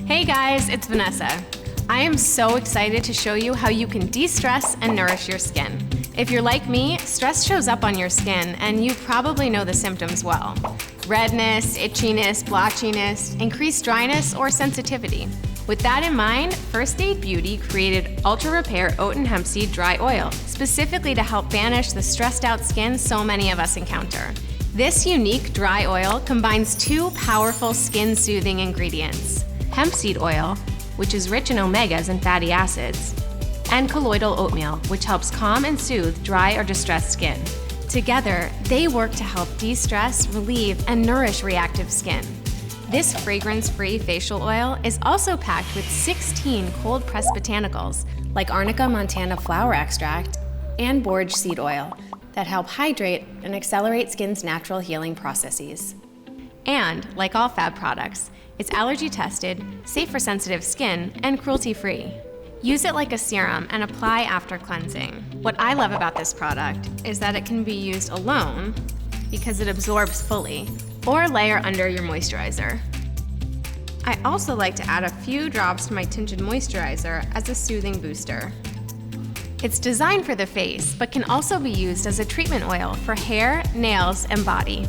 Hey guys, it's Vanessa. I am so excited to show you how you can de-stress and nourish your skin. If you're like me, stress shows up on your skin and you probably know the symptoms well. Redness, itchiness, blotchiness, increased dryness, or sensitivity. With that in mind, First Aid Beauty created Ultra Repair Oat and Hemp Seed Dry Oil, specifically to help banish the stressed out skin so many of us encounter. This unique dry oil combines two powerful skin soothing ingredients: hemp seed oil, which is rich in omegas and fatty acids, and colloidal oatmeal, which helps calm and soothe dry or distressed skin. Together, they work to help de-stress, relieve, and nourish reactive skin. This fragrance-free facial oil is also packed with 16 cold-pressed botanicals, like Arnica montana flower extract and borage seed oil, that help hydrate and accelerate skin's natural healing processes. And, like all fab products, it's allergy tested, safe for sensitive skin, and cruelty-free. Use it like a serum and apply after cleansing. What I love about this product is that it can be used alone because it absorbs fully, or layer under your moisturizer. I also like to add a few drops to my tinted moisturizer as a soothing booster. It's designed for the face, but can also be used as a treatment oil for hair, nails, and body.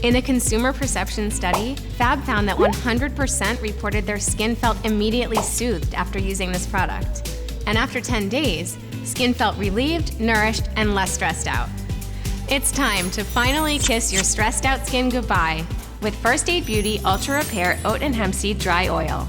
In a consumer perception study, Fab found that 100% reported their skin felt immediately soothed after using this product. And after 10 days, skin felt relieved, nourished, and less stressed out. It's time to finally kiss your stressed out skin goodbye with First Aid Beauty Ultra Repair Oat and Hemp Seed Dry Oil.